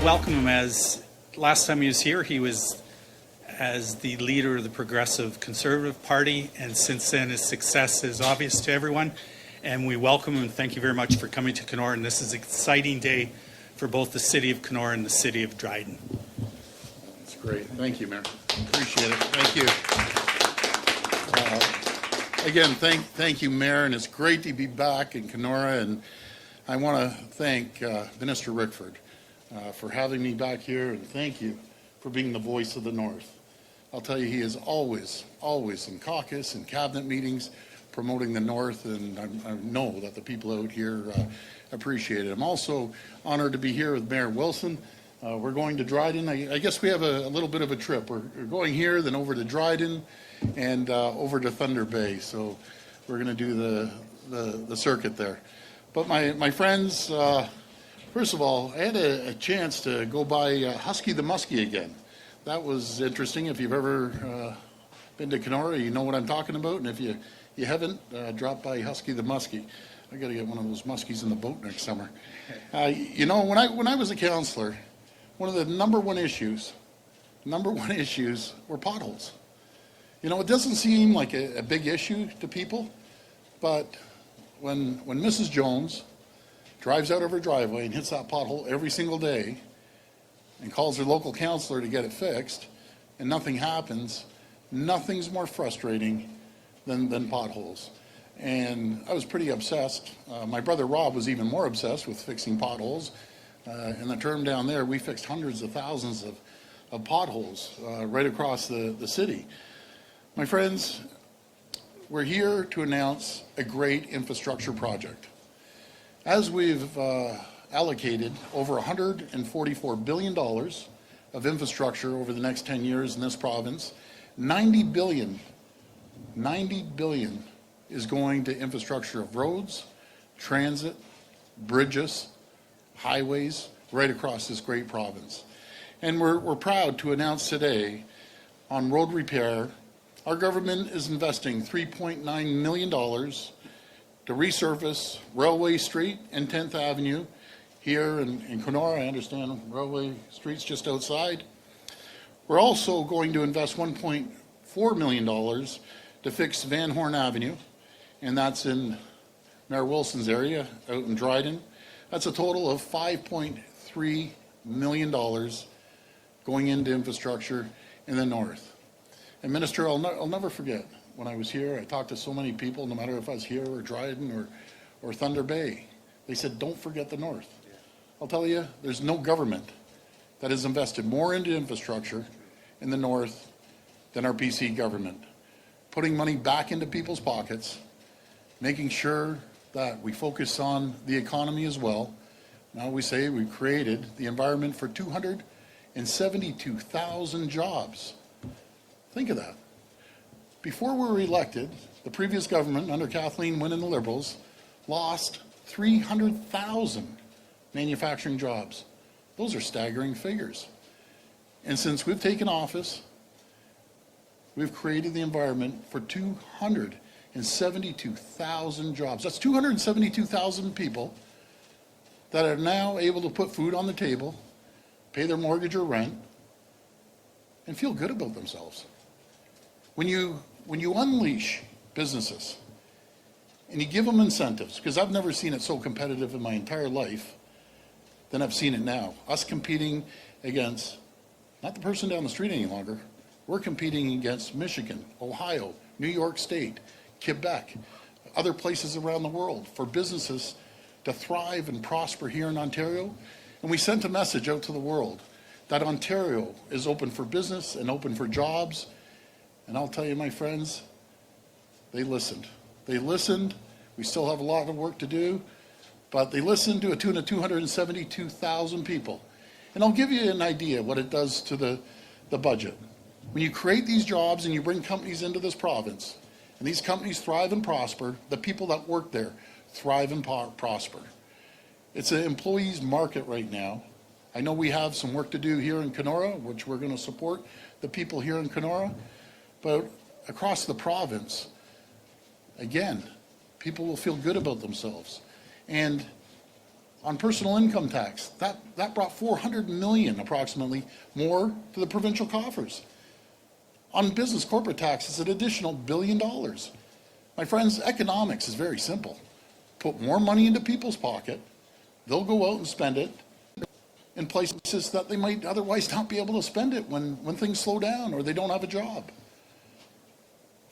welcome him. As last time he was here, he was as the leader of the Progressive Conservative Party, and since then his success is obvious to everyone. And we welcome him and thank you very much for coming to Kenora. And this is an exciting day for both the city of Kenora and the city of Dryden. That's great. Thank you, Mayor. Appreciate it. Thank you. Again, thank you, Mayor, and it's great to be back in Kenora. And I want to thank Minister Rickford for having me back here, and thank you for being the voice of the North. I'll tell you, he is always in caucus and cabinet meetings promoting the North, and I know that the people out here appreciate it. I'm also honored to be here with Mayor Wilson. We're going to Dryden. I guess we have a little bit of a trip. We're going here, then over to Dryden, and over to Thunder Bay. So we're going to do the circuit there. But my friends, first of all, I had a chance to go by Husky the Muskie again. That was interesting. If you've ever been to Kenora, you know what I'm talking about. And if you haven't, drop by Husky the Muskie. I got to get one of those muskies in the boat next summer. You know, when I was a councillor, one of the number one issues were potholes. You know, it doesn't seem like a big issue to people, but when Mrs. Jones drives out of her driveway and hits that pothole every single day and calls her local councillor to get it fixed and nothing happens, nothing's more frustrating than potholes. And I was pretty obsessed. My brother Rob was even more obsessed with fixing potholes. In the term down there, we fixed hundreds of thousands of potholes right across the city. My friends, we're here to announce a great infrastructure project. As we've allocated over $144 billion of infrastructure over the next 10 years in this province, $90 billion is going to infrastructure of roads, transit, bridges, highways, right across this great province. And we're proud to announce today on road repair, our government is investing $3.9 million to resurface Railway Street and 10th Avenue here in Kenora. I understand Railway Street's just outside. We're also going to invest $1.4 million to fix Van Horn Avenue, and that's in Mayor Wilson's area out in Dryden. That's a total of $5.3 million going into infrastructure in the North. And Minister, I'll never forget when I was here, I talked to so many people, no matter if I was here or Dryden or Thunder Bay. They said, don't forget the North. I'll tell you, there's no government that has invested more into infrastructure in the North than our BC government. Putting money back into people's pockets, making sure that we focus on the economy as well. Now we say we've created the environment for 272,000 jobs. Think of that. Before we were elected, the previous government under Kathleen Wynne and the Liberals lost 300,000 manufacturing jobs. Those are staggering figures. And since we've taken office, we've created the environment for 272,000 jobs. That's 272,000 people that are now able to put food on the table, pay their mortgage or rent, and feel good about themselves. When you unleash businesses and you give them incentives, because I've never seen it so competitive in my entire life than I've seen it now. Us competing against, not the person down the street any longer, we're competing against Michigan, Ohio, New York State, Quebec, other places around the world for businesses to thrive and prosper here in Ontario. And we sent a message out to the world that Ontario is open for business and open for jobs. And I'll tell you, my friends, they listened. They listened. We still have a lot of work to do, but they listened to a tune of 272,000 people. And I'll give you an idea what it does to the budget. When you create these jobs and you bring companies into this province, and these companies thrive and prosper, the people that work there thrive and prosper. It's an employees market right now. I know we have some work to do here in Kenora, which we're going to support the people here in Kenora, but across the province, again, people will feel good about themselves. And On personal income tax, that brought 400 million approximately more to the provincial coffers. On business corporate tax, it's an additional $1 billion. My friends, economics is very simple. Put more money into people's pocket, they'll go out and spend it in places that they might otherwise not be able to spend it when things slow down or they don't have a job.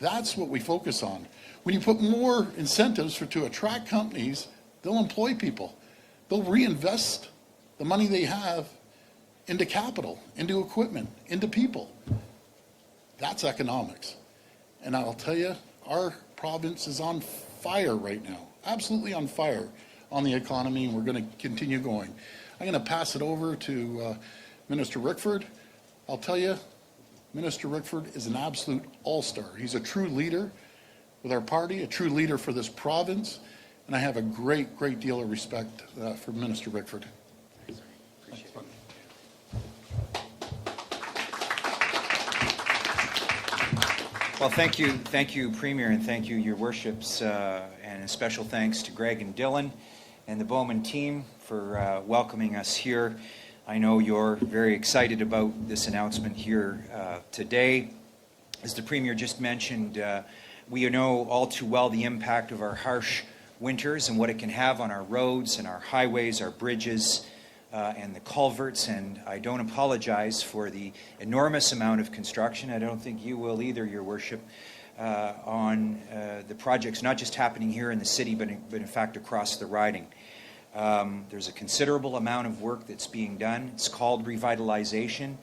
That's what we focus on. When you put more incentives to attract companies, they'll employ people. They'll reinvest the money they have into capital, into equipment, into people. That's economics. And I'll tell you, our province is on fire right now, absolutely on fire on the economy, and we're going to continue going. I'm going to pass it over to Minister Rickford. I'll tell you, Minister Rickford is an absolute all-star. He's a true leader with our party, a true leader for this province, and I have a great, great deal of respect for Minister Rickford. Appreciate it. Well, thank you, Premier, and thank you, Your Worships, and a special thanks to Greg and Dylan and the Bowman team for welcoming us here. I know you're very excited about this announcement here today. As the Premier just mentioned, we know all too well the impact of our harsh winters and what it can have on our roads and our highways, our bridges, and the culverts, and I don't apologize for the enormous amount of construction. I don't think you will either, Your Worship, on the projects not just happening here in the city, but in fact across the riding. There's a considerable amount of work that's being done. It's called revitalization,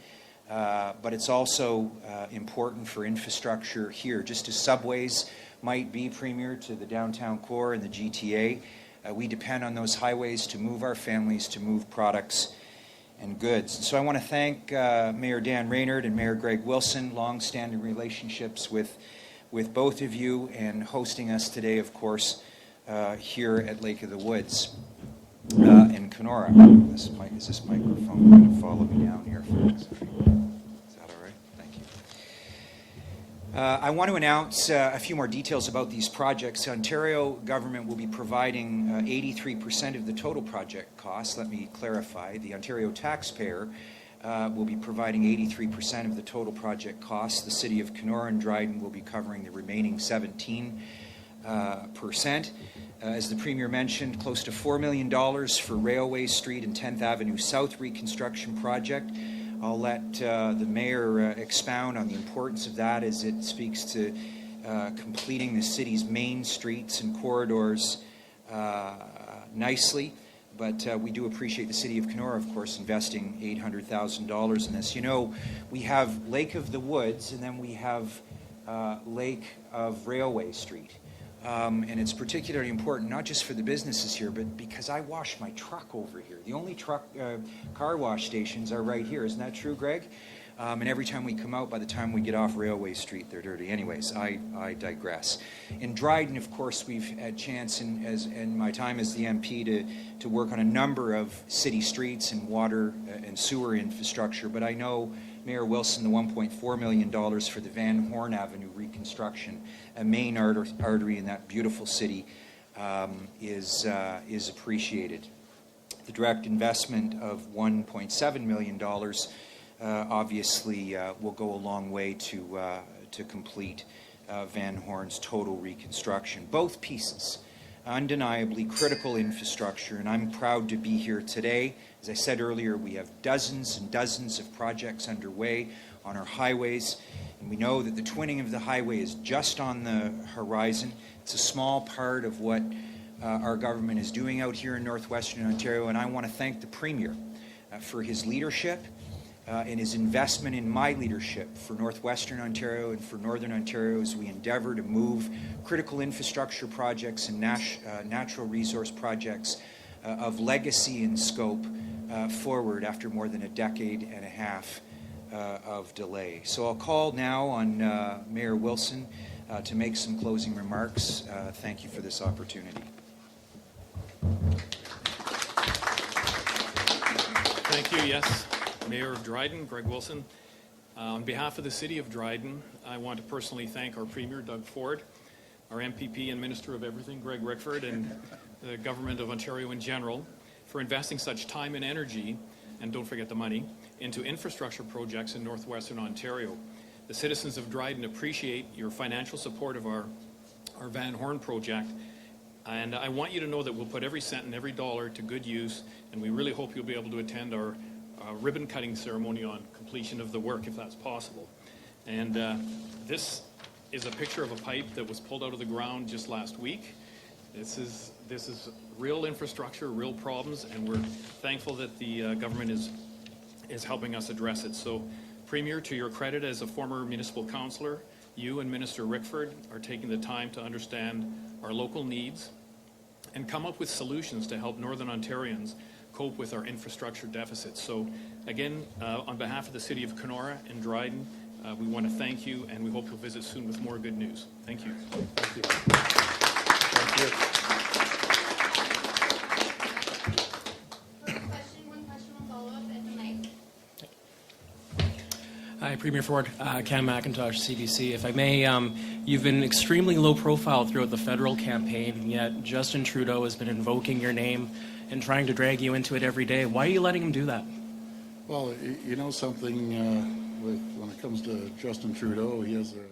but it's also important for infrastructure here, just as subways might be, Premier, to the downtown core and the GTA. We depend on those highways to move our families, to move products and goods. And so I want to thank Mayor Dan Raynard and Mayor Greg Wilson, long-standing relationships with both of you, and hosting us today, of course, here at Lake of the Woods in Kenora. Is this microphone going to follow me down here, folks? Is that all right? Thank you. I want to announce a few more details about these projects. The Ontario government will be providing 83% of the total project cost. Let me clarify. The Ontario taxpayer will be providing 83% of the total project cost. The City of Kenora and Dryden will be covering the remaining 17%. As the Premier mentioned, close to $4 million for Railway Street and 10th Avenue South reconstruction project. I'll let the Mayor expound on the importance of that as it speaks to completing the city's main streets and corridors nicely. But we do appreciate the City of Kenora, of course, investing $800,000 in this. You know, we have Lake of the Woods, and then we have Lake of Railway Street. And it's particularly important, not just for the businesses here, but because I wash my truck over here. The only car wash stations are right here. Isn't that true, Greg? And every time we come out, by the time we get off Railway Street, they're dirty. Anyways, I digress. In Dryden, of course, we've had chance in my time as the MP to work on a number of city streets and water and sewer infrastructure. But I know Mayor Wilson, the $1.4 million for the Van Horn Avenue reconstruction, a main artery in that beautiful city, is appreciated. The direct investment of $1.7 million obviously will go a long way to complete Van Horn's total reconstruction. Both pieces, undeniably critical infrastructure, and I'm proud to be here today. As I said earlier, we have dozens and dozens of projects underway on our highways, and we know that the twinning of the highway is just on the horizon. It's a small part of what our government is doing out here in northwestern Ontario, and I want to thank the Premier for his leadership and his investment in my leadership for northwestern Ontario and for northern Ontario as we endeavor to move critical infrastructure projects and natural resource projects of legacy and scope forward after more than a decade and a half of delay. So I'll call now on Mayor Wilson to make some closing remarks. Thank you for this opportunity. Thank you. Yes. Mayor of Dryden, Greg Wilson. On behalf of the City of Dryden, I want to personally thank our Premier, Doug Ford, our MPP and Minister of Everything, Greg Rickford, and the Government of Ontario in general for investing such time and energy, and don't forget the money, into infrastructure projects in northwestern Ontario. The citizens of Dryden appreciate your financial support of our Van Horn project, and I want you to know that we'll put every cent and every dollar to good use, and we really hope you'll be able to attend our ribbon cutting ceremony on completion of the work, if that's possible. And this is a picture of a pipe that was pulled out of the ground just last week. This is real infrastructure, real problems, and we're thankful that the government is helping us address it. So, Premier, to your credit as a former municipal councillor, you and Minister Rickford are taking the time to understand our local needs and come up with solutions to help Northern Ontarians cope with our infrastructure deficits. So, again, on behalf of the City of Kenora and Dryden, we want to thank you, and we hope you'll visit soon with more good news. Thank you. Thank you. Thank you. One question, one follow-up at the mic. Hi, Premier Ford. Cam McIntosh, CBC. If I may, you've been extremely low profile throughout the federal campaign, and yet Justin Trudeau has been invoking your name and trying to drag you into it every day. Why are you letting him do that? Well, you know something, when it comes to Justin Trudeau, he has a